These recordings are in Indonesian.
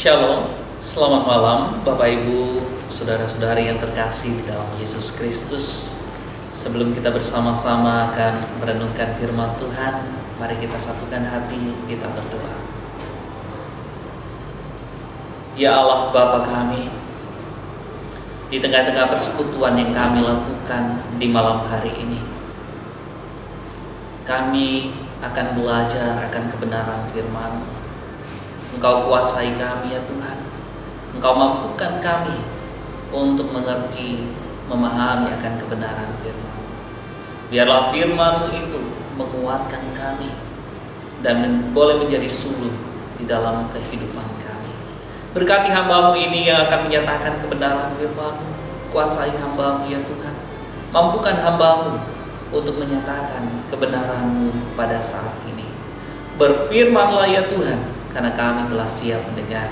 Shalom, selamat malam Bapak Ibu, Saudara-saudari yang terkasih di dalam Yesus Kristus. Sebelum kita bersama-sama akan merenungkan firman Tuhan, mari kita satukan hati, kita berdoa. Ya Allah Bapa kami, di tengah-tengah persekutuan yang kami lakukan di malam hari ini, kami akan belajar akan kebenaran firman-Mu. Engkau kuasai kami ya Tuhan. Engkau mampukan kami untuk mengerti, memahami akan kebenaran firman-Mu. Biarlah firman-Mu itu menguatkan kami dan boleh menjadi suluh di dalam kehidupan kami. Berkati hamba-Mu ini yang akan menyatakan kebenaran firman-Mu. Kuasai hamba-Mu ya Tuhan. Mampukan hamba-Mu untuk menyatakan kebenaran-Mu pada saat ini. Berfirmanlah ya Tuhan, karena kami telah siap mendengar.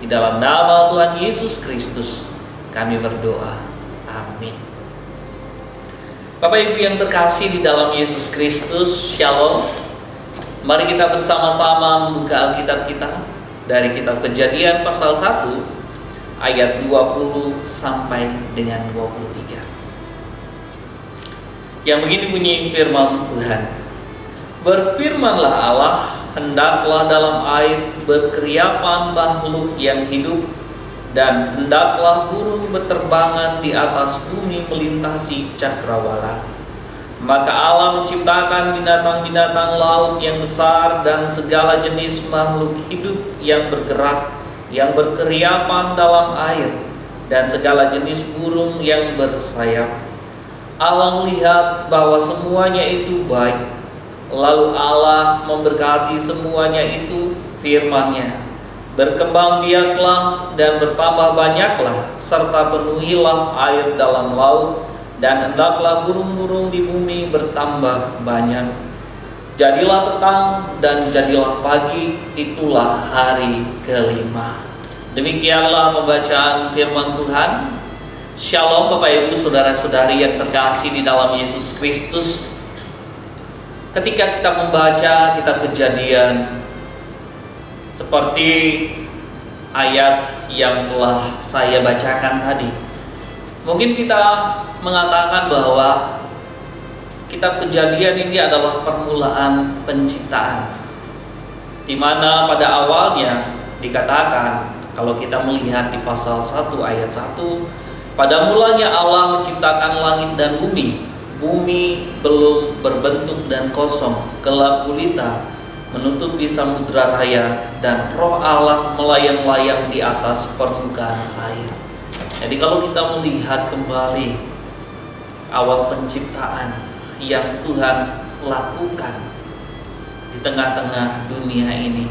Di dalam nama Tuhan Yesus Kristus kami berdoa. Amin. Bapak Ibu yang terkasih di dalam Yesus Kristus, Shalom. Mari kita bersama-sama membuka Alkitab kita dari kitab Kejadian pasal 1 ayat 20 sampai dengan 23. Yang begini bunyi firman Tuhan. Berfirmanlah Allah, hendaklah dalam air berkeriapan makhluk yang hidup, dan hendaklah burung berterbangan di atas bumi melintasi cakrawala. Maka Allah menciptakan binatang-binatang laut yang besar dan segala jenis makhluk hidup yang bergerak, yang berkeriapan dalam air, dan segala jenis burung yang bersayap. Allah melihat bahwa semuanya itu baik. Lalu Allah memberkati semuanya itu firman-Nya. Berkembang biaklah dan bertambah banyaklah, serta penuhilah air dalam laut, dan hendaklah burung-burung di bumi bertambah banyak. Jadilah petang dan jadilah pagi, itulah hari kelima. Demikianlah pembacaan firman Tuhan. Shalom Bapak Ibu, Saudara-saudari yang terkasih di dalam Yesus Kristus. Ketika kita membaca kitab Kejadian seperti ayat yang telah saya bacakan tadi, mungkin kita mengatakan bahwa kitab Kejadian ini adalah permulaan penciptaan, di mana pada awalnya dikatakan, kalau kita melihat di pasal 1 ayat 1, pada mulanya Allah menciptakan langit dan bumi. Bumi belum berbentuk dan kosong, gelap gulita menutupi samudra raya, dan roh Allah melayang-layang di atas permukaan air. Jadi kalau kita melihat kembali awal penciptaan yang Tuhan lakukan di tengah-tengah dunia ini,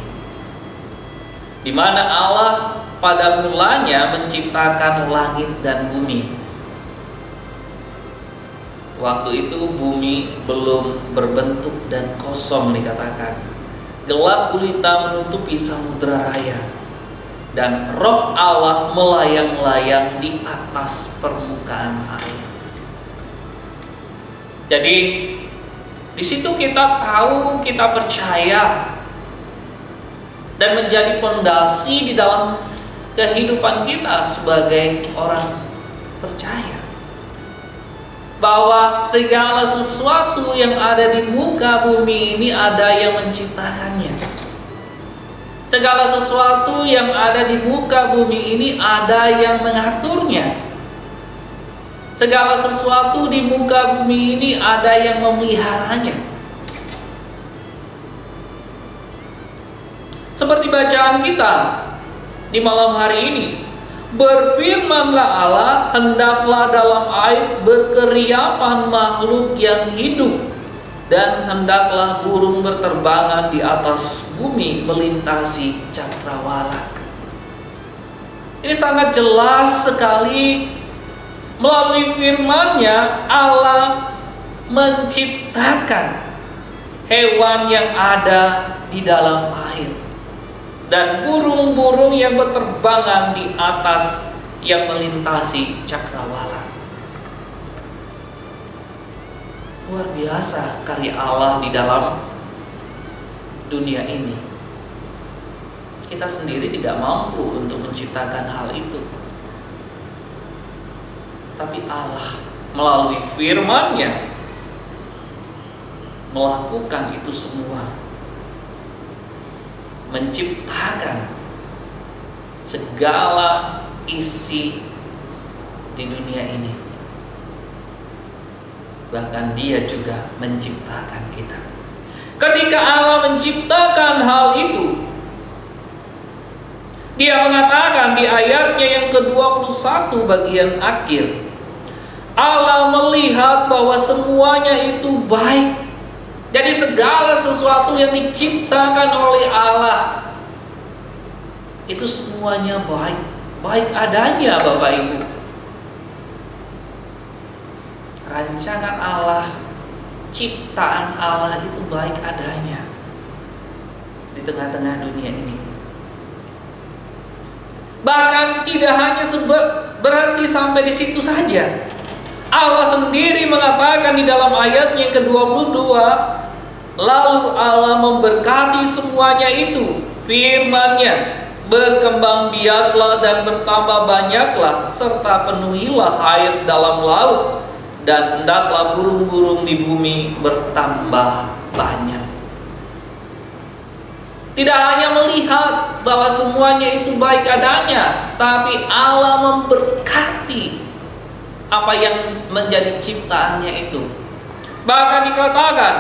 di mana Allah pada mulanya menciptakan langit dan bumi. Waktu itu bumi belum berbentuk dan kosong dikatakan. Gelap gulita menutupi samudra raya, dan roh Allah melayang-layang di atas permukaan air. Jadi di situ kita tahu, kita percaya, dan menjadi fondasi di dalam kehidupan kita sebagai orang percaya, bahwa segala sesuatu yang ada di muka bumi ini ada yang menciptakannya. Segala sesuatu yang ada di muka bumi ini ada yang mengaturnya. Segala sesuatu di muka bumi ini ada yang memeliharanya. Seperti bacaan kita di malam hari ini, berfirmanlah Allah, hendaklah dalam air berkeriapan makhluk yang hidup, dan hendaklah burung berterbangan di atas bumi melintasi cakrawala. Ini sangat jelas sekali, melalui firman-Nya Allah menciptakan hewan yang ada di dalam air, dan burung-burung yang berterbangan di atas yang melintasi cakrawala. Luar biasa karya Allah di dalam dunia ini. kita sendiri tidak mampu untuk menciptakan hal itu. Tapi Allah melalui firman-Nya melakukan itu semua, menciptakan segala isi di dunia ini. Bahkan Dia juga menciptakan kita. Ketika Allah menciptakan hal itu, Dia mengatakan di ayatnya yang ke-21 bagian akhir, Allah melihat bahwa semuanya itu baik. Jadi segala sesuatu yang diciptakan oleh Allah itu semuanya baik. Baik adanya, Bapak Ibu. Rancangan Allah, ciptaan Allah itu baik adanya di tengah-tengah dunia ini. Bahkan tidak hanya berhenti sampai di situ saja. Allah sendiri mengatakan di dalam ayatnya ke-22, lalu Allah memberkati semuanya itu, firman-Nya, berkembang biaklah dan bertambah banyaklah, serta penuhilah air dalam laut, dan hendaklah burung-burung di bumi bertambah banyak. Tidak hanya melihat bahwa semuanya itu baik adanya, tapi Allah memberkati apa yang menjadi ciptaannya itu. Bahkan dikatakan,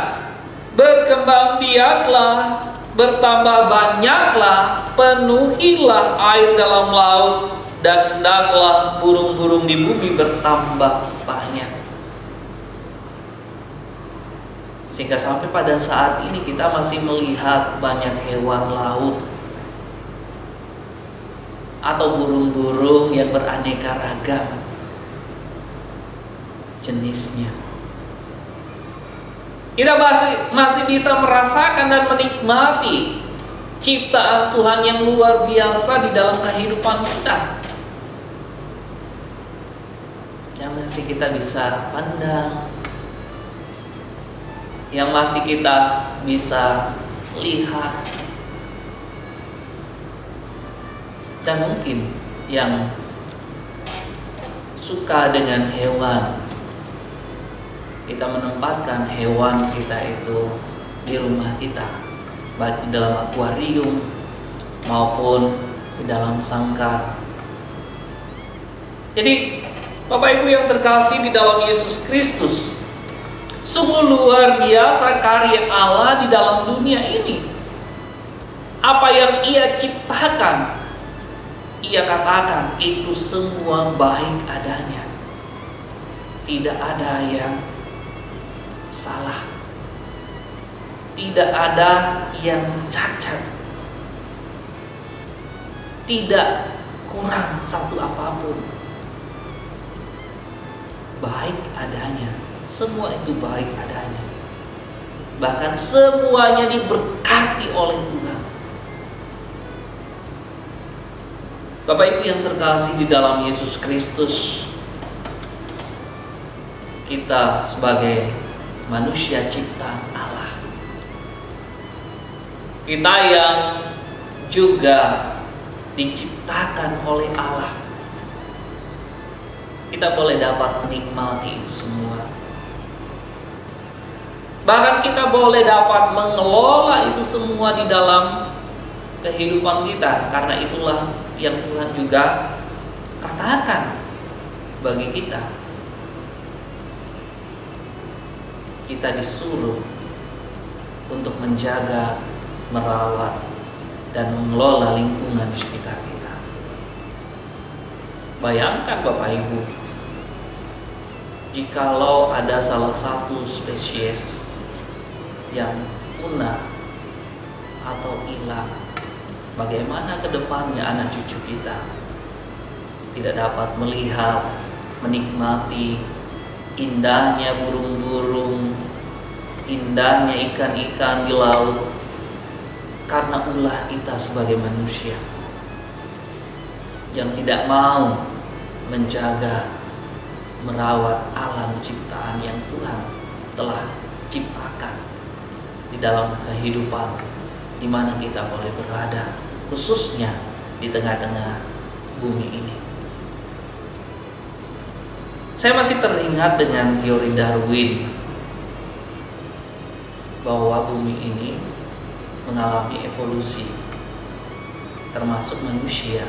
berkembang biaklah, bertambah banyaklah, penuhilah air dalam laut, dan hendaklah burung-burung di bumi bertambah banyak. Sehingga sampai pada saat ini kita masih melihat banyak hewan laut atau burung-burung yang beraneka ragam jenisnya. Kita masih bisa merasakan dan menikmati ciptaan Tuhan yang luar biasa di dalam kehidupan kita, yang masih kita bisa pandang, yang masih kita bisa lihat, dan mungkin yang suka dengan hewan, kita menempatkan hewan kita itu di rumah kita, baik di dalam akuarium maupun di dalam sangkar. Jadi Bapak Ibu yang terkasih di dalam Yesus Kristus, sungguh luar biasa karya Allah di dalam dunia ini. Apa yang Ia ciptakan, Ia katakan itu semua baik adanya. Tidak ada yang salah, tidak ada yang cacat, tidak kurang satu apapun. Baik adanya, semua itu baik adanya. Bahkan semuanya diberkati oleh Tuhan. Bapak Ibu yang terkasih di dalam Yesus Kristus, kita sebagai manusia ciptaan Allah, kita yang juga diciptakan oleh Allah, kita boleh dapat menikmati itu semua. Bahkan kita boleh dapat mengelola itu semua di dalam kehidupan kita, karena itulah yang Tuhan juga katakan bagi kita. Kita disuruh untuk menjaga, merawat, dan mengelola lingkungan di sekitar kita. Bayangkan Bapak Ibu, jikalau ada salah satu spesies yang punah atau hilang, bagaimana ke depannya anak cucu kita tidak dapat melihat, menikmati indahnya burung-burung, indahnya ikan-ikan di laut, karena ulah kita sebagai manusia yang tidak mau menjaga, merawat alam ciptaan yang Tuhan telah ciptakan di dalam kehidupan di mana kita boleh berada, khususnya di tengah-tengah bumi ini. Saya masih teringat dengan teori Darwin bahwa bumi ini mengalami evolusi, termasuk manusia.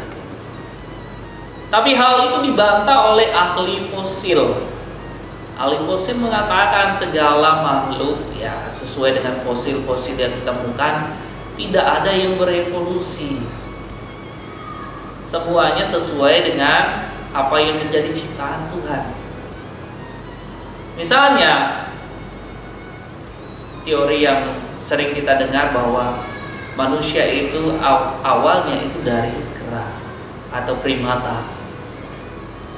Tapi hal itu dibantah oleh ahli fosil. Ahli fosil mengatakan segala makhluk ya sesuai dengan fosil-fosil yang ditemukan tidak ada yang berevolusi. Semuanya sesuai dengan apa yang menjadi ciptaan Tuhan. Misalnya teori yang sering kita dengar bahwa manusia itu awalnya itu dari kera atau primata.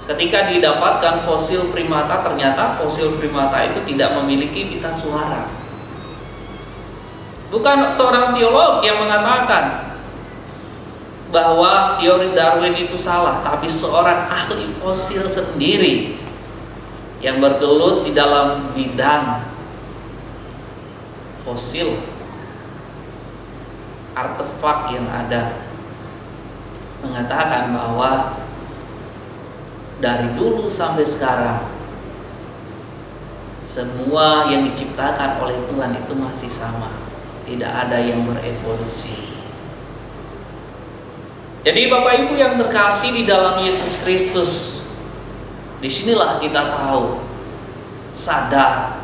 Ketika didapatkan fosil primata, ternyata fosil primata itu tidak memiliki pita suara. Bukan seorang teolog yang mengatakan bahwa teori Darwin itu salah, tapi seorang ahli fosil sendiri yang bergelut di dalam bidang fosil, artefak yang ada, mengatakan bahwa dari dulu sampai sekarang semua yang diciptakan oleh Tuhan itu masih sama, tidak ada yang berevolusi. Jadi Bapak Ibu yang terkasih di dalam Yesus Kristus, disinilah kita tahu, sadar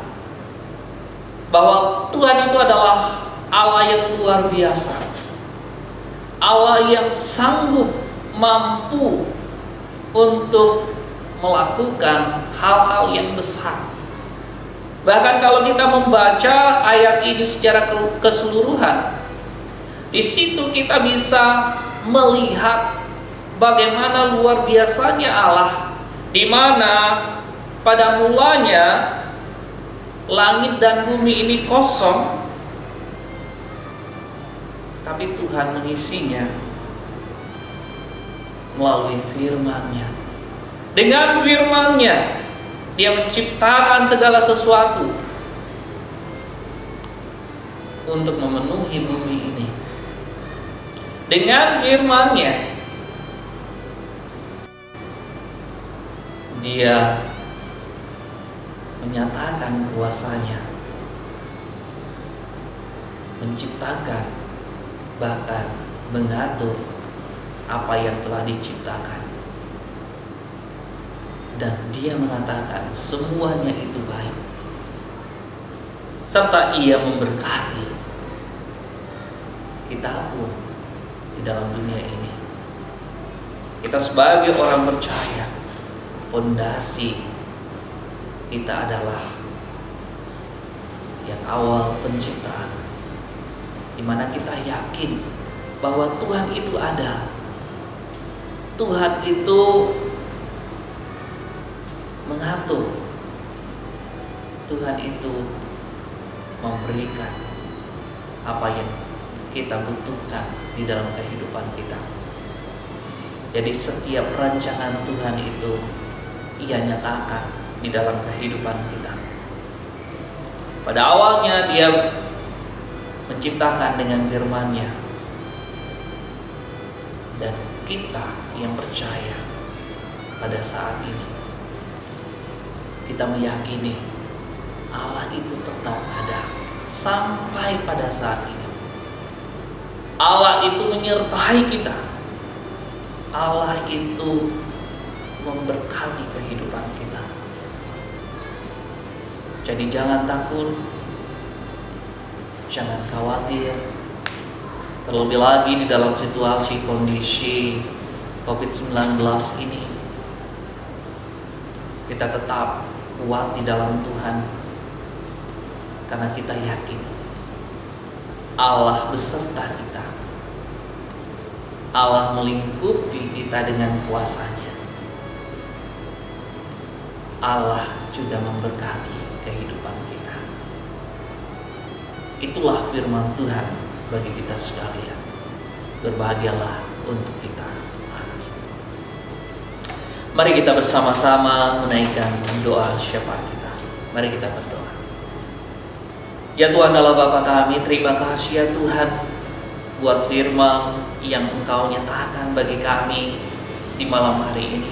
bahwa Tuhan itu adalah Allah yang luar biasa, Allah yang sanggup, mampu untuk melakukan hal-hal yang besar. Bahkan kalau kita membaca ayat ini secara keseluruhan, di situ kita bisa melihat bagaimana luar biasanya Allah, di mana pada mulanya langit dan bumi ini kosong, tapi Tuhan mengisinya melalui firman-Nya. Dengan firman-Nya Dia menciptakan segala sesuatu untuk memenuhi bumi ini. Dengan firman-Nya Dia menyatakan kuasa-Nya, menciptakan, bahkan mengatur apa yang telah diciptakan. Dan Dia mengatakan semuanya itu baik, serta Ia memberkati kita pun di dalam dunia ini. Kita sebagai orang percaya, pondasi kita adalah yang awal penciptaan, di mana kita yakin bahwa Tuhan itu ada. Tuhan itu mengatur, Tuhan itu memberikan apa yang kita butuhkan di dalam kehidupan kita. Jadi setiap rancangan Tuhan itu Ia nyatakan di dalam kehidupan kita. Pada awalnya Dia menciptakan dengan firman-Nya, dan kita yang percaya pada saat ini, kita meyakini Allah itu tetap ada sampai pada saat ini. Allah itu menyertai kita. Allah itu memberkati kehidupan kita. Jadi jangan takut, jangan khawatir. Terlebih lagi di dalam situasi kondisi COVID-19 ini, kita tetap kuat di dalam Tuhan, karena kita yakin Allah beserta kita. Allah melingkupi kita dengan kuasa-Nya. Allah juga memberkati kehidupan kita. Itulah firman Tuhan bagi kita sekalian. Berbahagialah untuk kita. Amin. Mari kita bersama-sama menaikkan doa syafaat kita. Mari kita berdoa. Ya Tuhan Allah Bapa kami, terima kasih ya Tuhan buat firman yang Engkau nyatakan bagi kami di malam hari ini.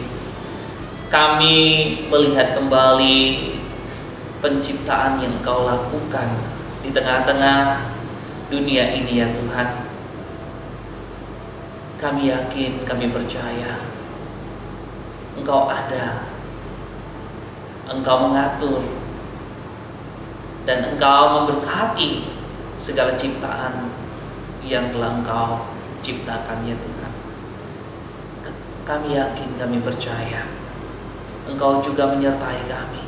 Kami melihat kembali penciptaan yang Engkau lakukan di tengah-tengah dunia ini ya Tuhan. Kami yakin, kami percaya Engkau ada, Engkau mengatur, dan Engkau memberkati segala ciptaan yang telah Engkau ciptakan ya Tuhan. Kami yakin, kami percaya Engkau juga menyertai kami,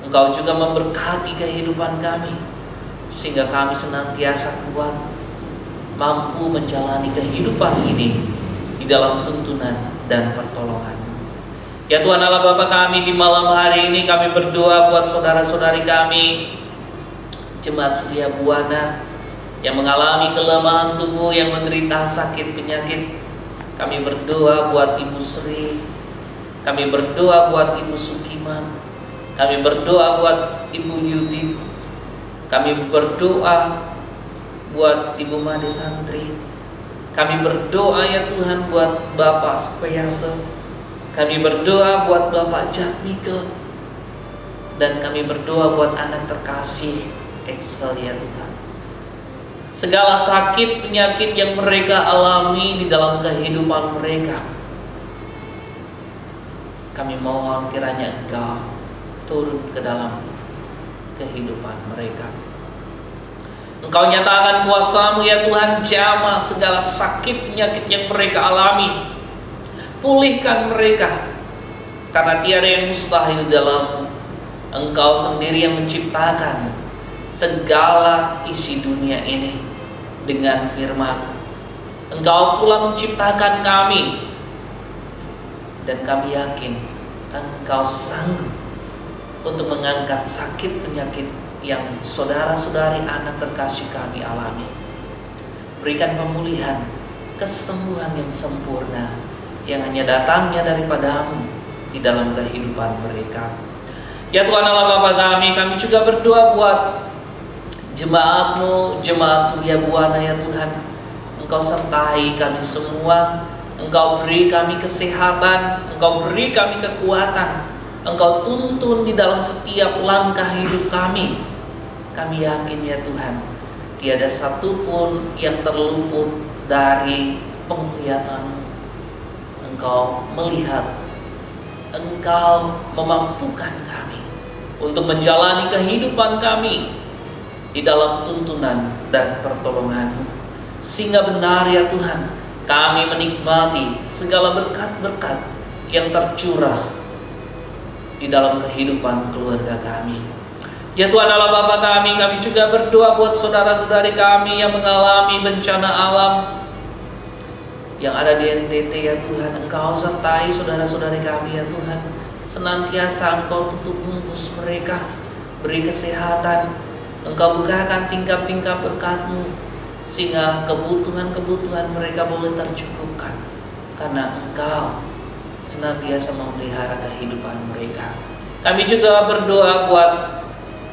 Engkau juga memberkati kehidupan kami, sehingga kami senantiasa kuat, mampu menjalani kehidupan ini di dalam tuntunan dan pertolongan. Ya Tuhan Allah Bapa kami, di malam hari ini kami berdoa buat saudara-saudari kami Jemaat Surya Buana yang mengalami kelemahan tubuh, yang menderita sakit penyakit. Kami berdoa buat Ibu Sri, kami berdoa buat Ibu Sukiman, kami berdoa buat Ibu Yudit, kami berdoa buat Ibu Made Santri, kami berdoa ya Tuhan buat Bapak Sukayase, kami berdoa buat Bapak Jatmike, dan kami berdoa buat anak terkasih Excel ya Tuhan. Segala sakit penyakit yang mereka alami di dalam kehidupan mereka, kami mohon kiranya Engkau turun ke dalam kehidupan mereka. Engkau nyatakan kuasa-Mu ya Tuhan, jamah segala sakit penyakit yang mereka alami. Pulihkan mereka, karena tiada yang mustahil dalam-Mu. Engkau sendiri yang menciptakan segala isi dunia ini dengan firman-Mu. Engkau pula menciptakan kami, dan kami yakin Engkau sanggup untuk mengangkat sakit penyakit yang saudara-saudari anak terkasih kami alami. Berikan pemulihan, kesembuhan yang sempurna yang hanya datangnya daripada-Mu di dalam kehidupan mereka. Ya Tuhan Allah Bapa kami juga berdoa buat jemaat-Mu, Jemaat Surya Buana ya Tuhan. Engkau sertai kami semua, Engkau beri kami kesehatan, Engkau beri kami kekuatan, Engkau tuntun di dalam setiap langkah hidup kami. Kami yakin ya Tuhan, tiada satupun yang terluput dari penglihatan-Mu. Engkau melihat, Engkau memampukan kami untuk menjalani kehidupan kami di dalam tuntunan dan pertolongan-Mu, sehingga benar ya Tuhan, kami menikmati segala berkat-berkat yang tercurah di dalam kehidupan keluarga kami. Ya Tuhan Allah Bapa kami juga berdoa buat saudara-saudari kami yang mengalami bencana alam yang ada di NTT ya Tuhan. Engkau sertai saudara-saudari kami ya Tuhan. Senantiasa Engkau tutup bungkus mereka, beri kesehatan, Engkau bukakan tingkap-tingkap berkat-Mu, sehingga kebutuhan-kebutuhan mereka boleh tercukupkan, karena Engkau senantiasa memelihara kehidupan mereka. Kami juga berdoa buat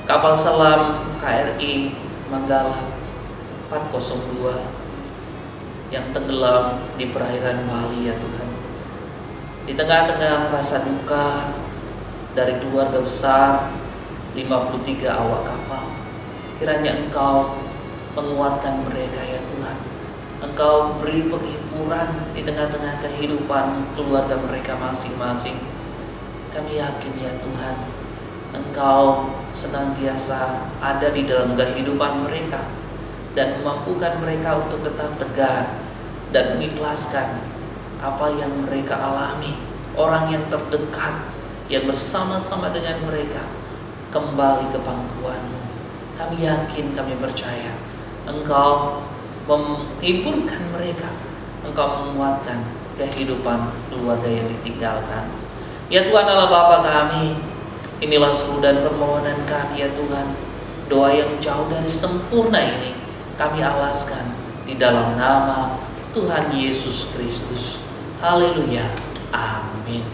kapal selam KRI Manggala 402 yang tenggelam di perairan Bali ya Tuhan. Di tengah-tengah rasa duka dari keluarga besar 53 awak kapal, kiranya Engkau menguatkan mereka ya Tuhan. Engkau beri penghiburan di tengah-tengah kehidupan keluarga mereka masing-masing. Kami yakin ya Tuhan, Engkau senantiasa ada di dalam kehidupan mereka dan memampukan mereka untuk tetap tegar dan mengikhlaskan apa yang mereka alami. Orang yang terdekat yang bersama-sama dengan mereka kembali ke pangkuan-Mu. Kami yakin, kami percaya Engkau menghiburkan mereka, Engkau menguatkan kehidupan keluarga yang ditinggalkan. Ya Tuhan Allah Bapa kami, inilah seru dan permohonan kami ya Tuhan. Doa yang jauh dari sempurna ini kami alaskan di dalam nama Tuhan Yesus Kristus. Haleluya. Amin.